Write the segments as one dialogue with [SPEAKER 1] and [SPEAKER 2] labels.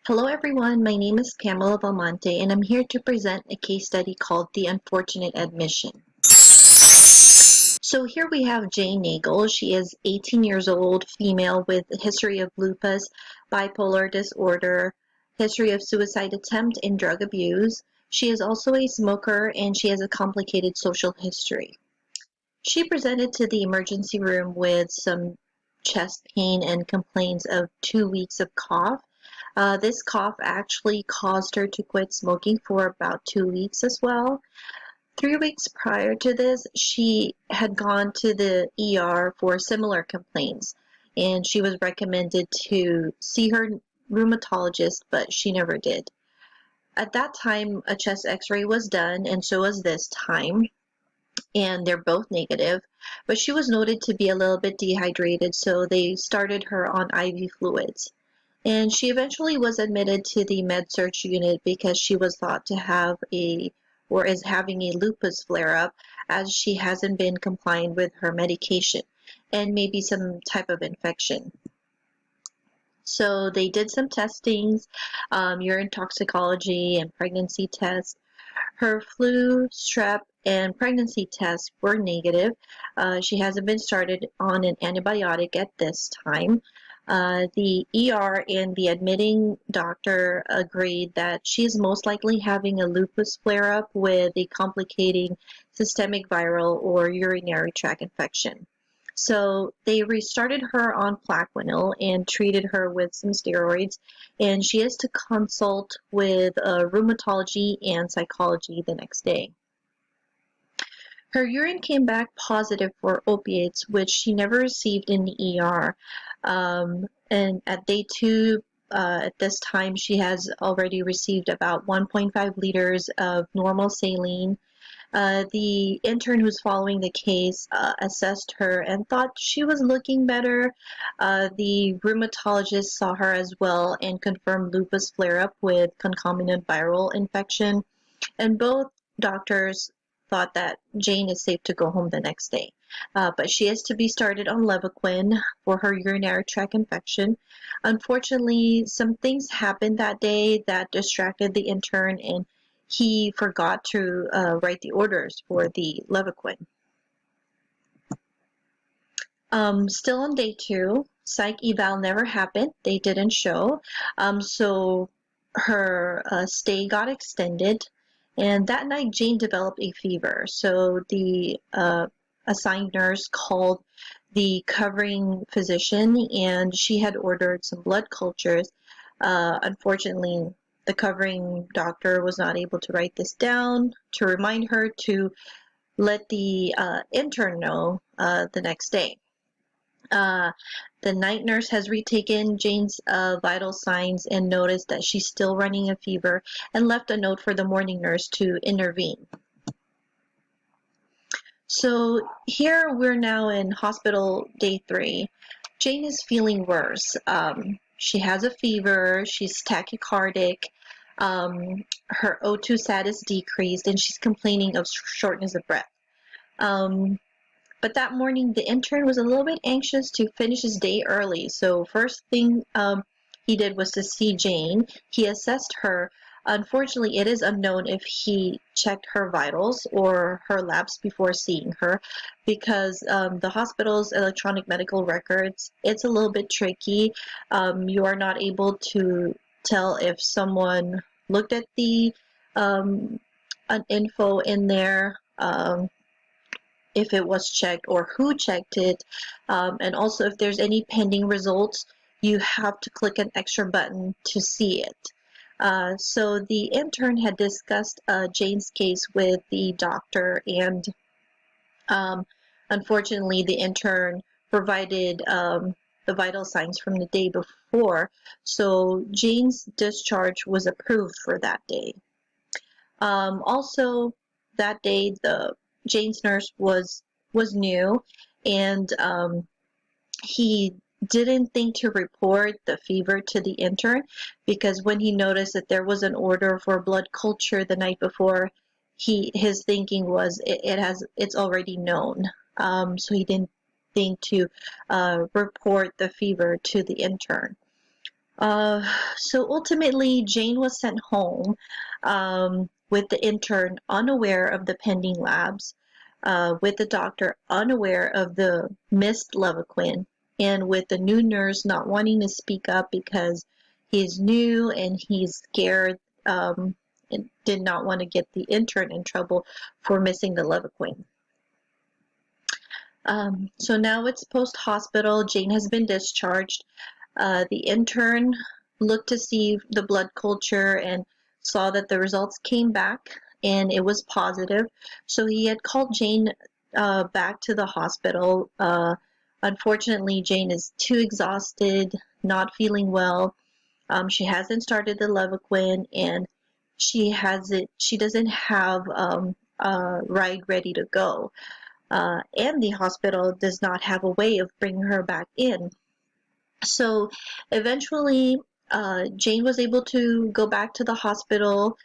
[SPEAKER 1] Hello everyone, my name is Pamela Belmonte and I'm here to present a case study called The Unfortunate Admission. So here we have Jane Nagel. She is 18 years old, female with a history of lupus, bipolar disorder, history of suicide attempt and drug abuse. She is also a smoker and she has a complicated social history. She presented to the emergency room with some chest pain and complaints of 2 weeks of cough. This cough actually caused her to quit smoking for about 2 weeks as well. 3 weeks prior to this, she had gone to the ER for similar complaints, and she was recommended to see her rheumatologist, but she never did. At that time, a chest x-ray was done, and so was this time, and they're both negative, but she was noted to be a little bit dehydrated, so they started her on IV fluids. And she eventually was admitted to the med-surg unit because she was thought to have or is having a lupus flare-up, as she hasn't been complying with her medication and maybe some type of infection. So they did some testings, urine toxicology and pregnancy tests. Her flu, strep, and pregnancy tests were negative. She hasn't been started on an antibiotic at this time. The ER and the admitting doctor agreed that she is most likely having a lupus flare-up with a complicating systemic viral or urinary tract infection. So they restarted her on Plaquenil and treated her with some steroids, and she is to consult with rheumatology and psychology the next day. Her urine came back positive for opiates, which she never received in the ER. And at day 2, at this time, she has already received about 1.5 liters of normal saline. The intern who's following the case assessed her and thought she was looking better. The rheumatologist saw her as well and confirmed lupus flare-up with concomitant viral infection. And both doctors thought that Jane is safe to go home the next day. But she is to be started on Levaquin for her urinary tract infection. Unfortunately, some things happened that day that distracted the intern, and he forgot to write the orders for the Levaquin. Still on day 2, psych eval never happened. They didn't show. So her stay got extended. And that night, Jane developed a fever. So the assigned nurse called the covering physician, and she had ordered some blood cultures. Unfortunately, the covering doctor was not able to write this down to remind her to let the intern know the next day. The night nurse has retaken Jane's vital signs and noticed that she's still running a fever and left a note for the morning nurse to intervene. So here we're now in hospital day 3. Jane is feeling worse. She has a fever, she's tachycardic, her O2 status decreased, and she's complaining of shortness of breath. But that morning, the intern was a little bit anxious to finish his day early. So first thing he did was to see Jane. He assessed her. Unfortunately, it is unknown if he checked her vitals or her labs before seeing her, because the hospital's electronic medical records, it's a little bit tricky. You are not able to tell if someone looked at the info in there, if it was checked or who checked it, and also if there's any pending results, you have to click an extra button to see it. So the intern had discussed Jane's case with the doctor, and unfortunately the intern provided the vital signs from the day before, so Jane's discharge was approved for that day. Also that day, Jane's nurse was new, and he didn't think to report the fever to the intern, because when he noticed that there was an order for blood culture the night before, his thinking was it's already known. So he didn't think to report the fever to the intern. Uh, so ultimately, Jane was sent home with the intern unaware of the pending labs, with the doctor unaware of the missed Levaquin, and with the new nurse not wanting to speak up because he's new and he's scared, and did not want to get the intern in trouble for missing the Levaquin. So now it's post-hospital. Jane has been discharged. The intern looked to see the blood culture and saw that the results came back and it was positive. So he had called Jane back to the hospital. Unfortunately, Jane is too exhausted, not feeling well. She hasn't started the Levaquin, and she doesn't have a ride ready to go. And the hospital does not have a way of bringing her back in. So eventually, Jane was able to go back to the hospital,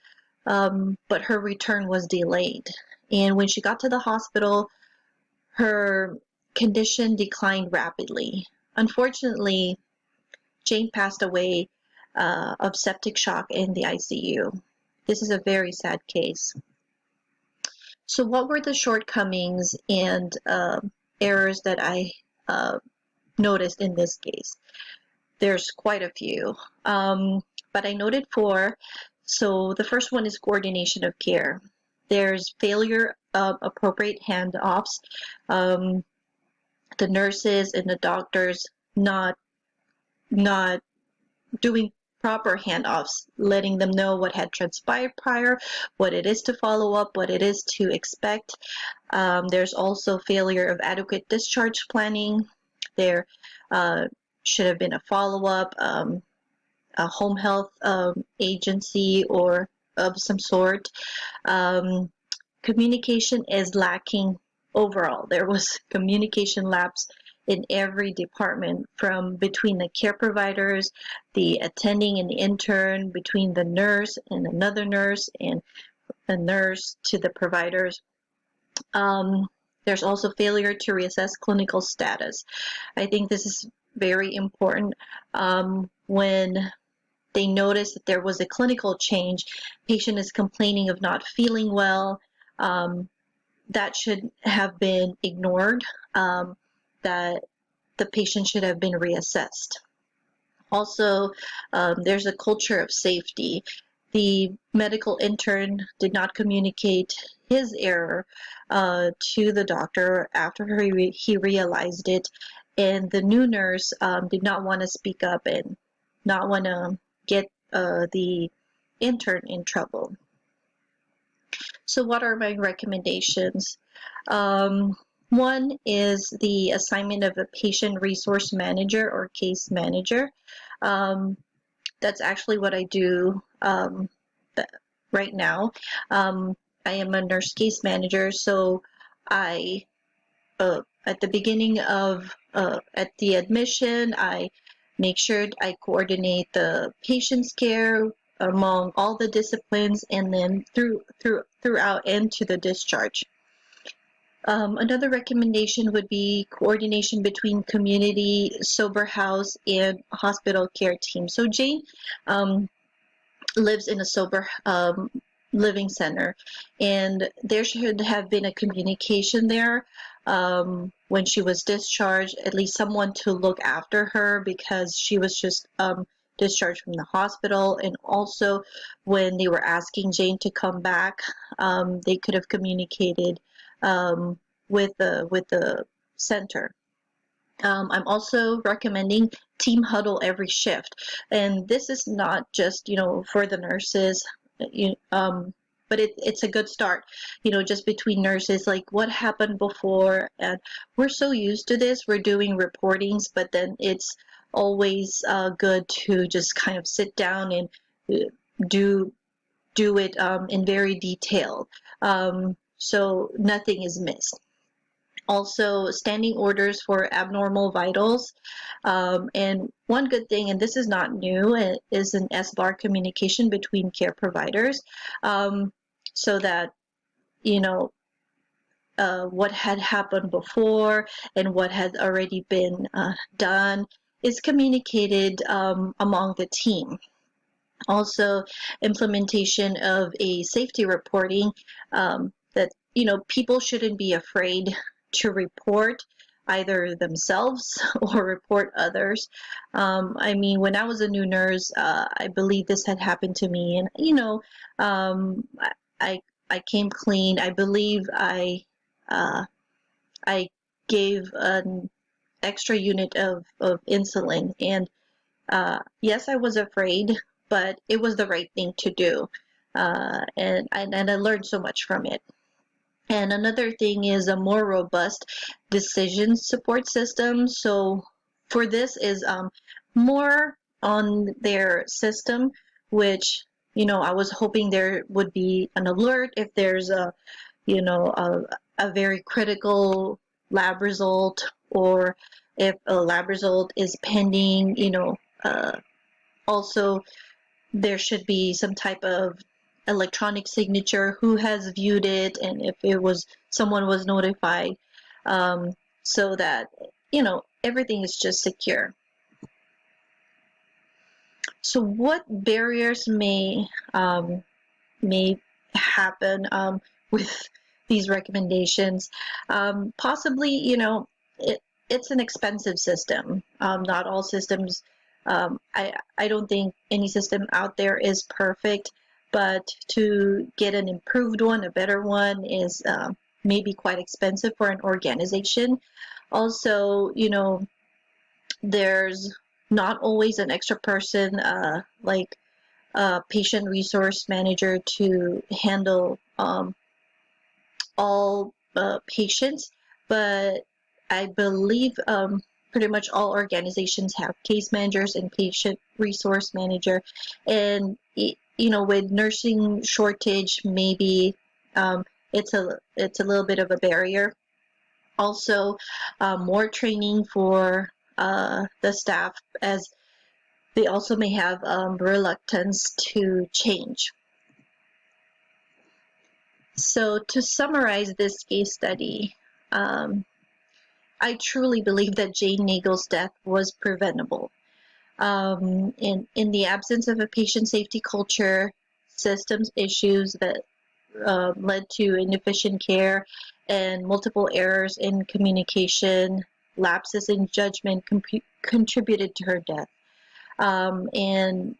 [SPEAKER 1] but her return was delayed. And when she got to the hospital, her condition declined rapidly. Unfortunately, Jane passed away of septic shock in the ICU. This is a very sad case. So, what were the shortcomings and errors that I noticed in this case? There's quite a few, but I noted four. So the first one is coordination of care. There's failure of appropriate handoffs. The nurses and the doctors not doing proper handoffs, letting them know what had transpired prior, what it is to follow up, what it is to expect. There's also failure of adequate discharge planning. There should have been a follow-up, a home health agency or of some sort. Communication is lacking overall. There was communication lapse in every department, from between the care providers, the attending and the intern, between the nurse and another nurse, and a nurse to the providers. There's also failure to reassess clinical status. I think this is very important. When they notice that there was a clinical change, patient is complaining of not feeling well, that should have been ignored, that the patient should have been reassessed. Also, there's a culture of safety. The medical intern did not communicate his error to the doctor after he realized it, and the new nurse did not want to speak up and not want to get the intern in trouble. So what are my recommendations? One is the assignment of a patient resource manager or case manager. That's actually what I do right now. I am a nurse case manager, so I, at the beginning of, at the admission, I make sure I coordinate the patient's care among all the disciplines, and then throughout into the discharge. Another recommendation would be coordination between community, sober house, and hospital care team. So Jane lives in a sober living center, and there should have been a communication there when she was discharged, at least someone to look after her, because she was just discharged from the hospital. And also when they were asking Jane to come back, they could have communicated with the center. I'm also recommending team huddle every shift, and this is not just for the nurses, but it's a good start, just between nurses, like what happened before. And we're so used to this, we're doing reportings, but then it's always good to just kind of sit down and do it in very detail, so nothing is missed. Also, standing orders for abnormal vitals. And one good thing, and this is not new, is an SBAR communication between care providers, so that what had happened before and what had already been done, is communicated among the team. Also, implementation of a safety reporting, that people shouldn't be afraid to report either themselves or report others. I mean, when I was a new nurse, I believe this had happened to me, and um, I I came clean. I believe uh, I gave an extra unit of insulin, and yes, I was afraid, but it was the right thing to do. And I learned so much from it. And another thing is a more robust decision support system. So for this is more on their system, which I was hoping there would be an alert if there's a very critical lab result, or if a lab result is pending. Also, there should be some type of electronic signature, who has viewed it, and if someone was notified, so that everything is just secure. So what barriers may happen with these recommendations? Possibly, it's an expensive system. Not all systems. I don't think any system out there is perfect, but to get an improved one, a better one, is maybe quite expensive for an organization. Also, there's not always an extra person, like a patient resource manager, to handle all patients, but I believe pretty much all organizations have case managers and patient resource manager. And with nursing shortage, maybe it's a little bit of a barrier. Also, more training for the staff, as they also may have reluctance to change. So to summarize this case study, I truly believe that Jane Nagel's death was preventable. In the absence of a patient safety culture, systems issues that led to inefficient care, and multiple errors in communication, lapses in judgment contributed to her death. And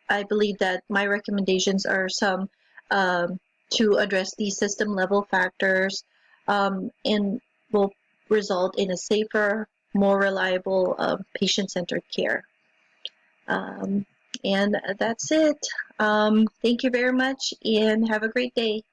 [SPEAKER 1] I believe that my recommendations are some to address these system level factors, and will result in a safer, more reliable, patient-centered care. And that's it. Thank you very much, and have a great day.